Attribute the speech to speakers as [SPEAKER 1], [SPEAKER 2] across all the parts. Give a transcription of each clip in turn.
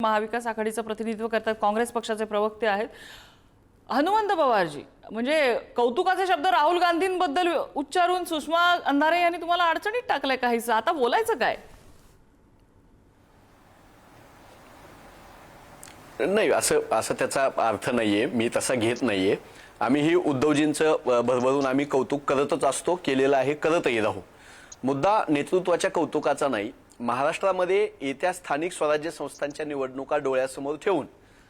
[SPEAKER 1] महाविकास आघाडीचं प्रतिनिधित्व करतात काँग्रेस पक्षाचे प्रवक्ते आहेत हनुमंत पवारजी। म्हणजे कौतुकाचे शब्द राहुल गांधींबद्दल उच्चारून सुषमा अंधारे यांनी तुम्हाला अडचणीत टाकलंय काहीसं, आता बोलायचं काय?
[SPEAKER 2] नाही, असं त्याचा अर्थ नाहीये, मी तसा घेत नाहीये। आम्हीही उद्धवजींचं भरभरून आम्ही कौतुक करतच असतो, केलेलं आहे, करतही राहू। मुद्दा नेतृत्वाच्या कौतुकाचा नाही। महाराष्ट्रामध्ये येत्या स्थानिक स्वराज्य संस्थांच्या निवडणुका डोळ्यासमोर ठेवून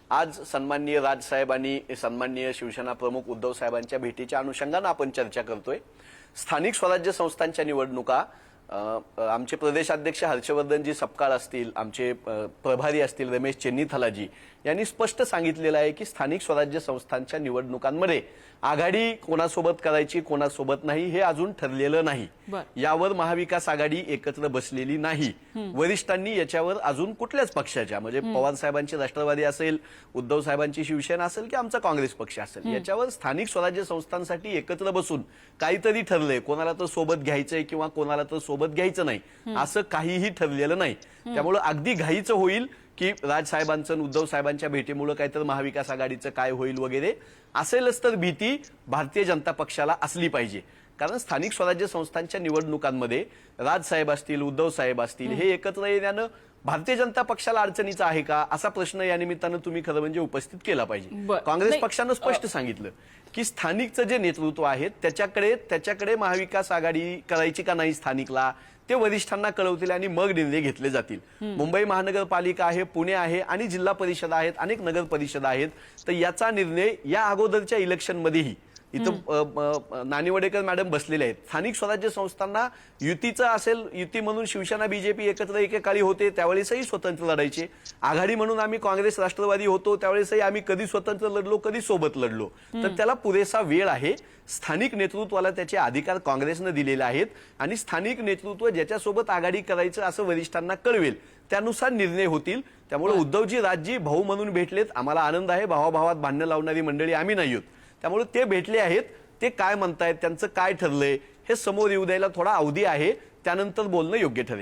[SPEAKER 2] आज सन्माननीय राजसाहेब आणि सन्माननीय शिवसेना प्रमुख उद्धव साहेबांच्या भेटीच्या अनुषंगाने आपण चर्चा करतोय। स्थानिक स्वराज्य संस्थांच्या निवडणुका आमचे प्रदेशाध्यक्ष हर्षवर्धनजी सपकाळ असतील, आमचे प्रभारी असतील रमेश चेन्नीथलाजी यांनी स्पष्ट सांगितलेलं आहे की स्थानिक स्वराज्य संस्थांच्या निवडणुकांमध्ये आघाडी कोणासोबत करायची कोणासोबत नाही हे अजून ठरलेलं नाही। यावर महाविकास आघाडी एकत्र बसलेली नाही। वरिष्ठांनी याच्यावर अजून कुठल्याच पक्षाच्या म्हणजे पवार साहेबांची राष्ट्रवादी असेल, उद्धव साहेबांची शिवसेना असेल की आमचा काँग्रेस पक्ष असेल, याच्यावर स्थानिक स्वराज्य संस्थांसाठी एकत्र बसून काहीतरी ठरलंय, कोणाला तर सोबत घ्यायचंय किंवा कोणाला तर सोबत घ्यायचं नाही असं काहीही ठरलेलं नाही। त्यामुळे अगदी घाईचं होईल की राजसाहेबांचं उद्धव साहेबांच्या भेटीमुळे काहीतरी महाविकास आघाडीचं काय होईल वगैरे असेलच तर भीती भारतीय जनता पक्षाला असली पाहिजे। कारण स्थानिक स्वराज्य संस्थांच्या निवडणुकांमध्ये राजसाहेब असतील, उद्धव साहेब असतील हे एकत्र येण्यानं भारतीय जनता पक्षाला अडचणीचा आहे का असा प्रश्न या निमित्तानं तुम्ही खरं म्हणजे उपस्थित केला पाहिजे। काँग्रेस पक्षानं स्पष्ट सांगितलं की स्थानिकचं जे नेतृत्व आहे त्याच्याकडे महाविकास आघाडी करायची का नाही स्थानिकला ते वरिष्ठांना कळवतील आणि मग निर्णय घेतले जातील। मुंबई महानगरपालिका आहे, पुणे आहे आणि जिल्हा परिषद आहेत, अनेक नगर परिषद आहेत, तर याचा निर्णय या अगोदरच्या इलेक्शनमध्येही इथं नानिवडेकर मॅडम बसलेले आहेत। स्थानिक स्वराज्य संस्थांना युतीचं असेल, युती म्हणून शिवसेना बीजेपी एकत्र एकेकाळी होते त्यावेळेसही स्वतंत्र लढायचे, आघाडी म्हणून आम्ही काँग्रेस राष्ट्रवादी होतो त्यावेळेसही आम्ही कधी स्वतंत्र लढलो कधी सोबत लढलो, तर त्याला पुरेसा वेळ आहे। स्थानिक नेतृत्वाला त्याचे अधिकार काँग्रेसने दिलेले आहेत आणि स्थानिक नेतृत्व ज्याच्यासोबत आघाडी करायचं असं वरिष्ठांना कळवेल त्यानुसार निर्णय होतील। त्यामुळे उद्धवजी राजजी भाऊ म्हणून भेटलेत, आम्हाला आनंद आहे, भावाभावात भांडणं लावणारी मंडळी आम्ही नाही आहोत, त्यामुळे ते भेटले आहेत, ते काय म्हणतायत त्यांचं काय ठरलंय हे समोर येऊ द्यायला थोडा अवधी आहे, त्यानंतर बोलणं योग्य ठरेल।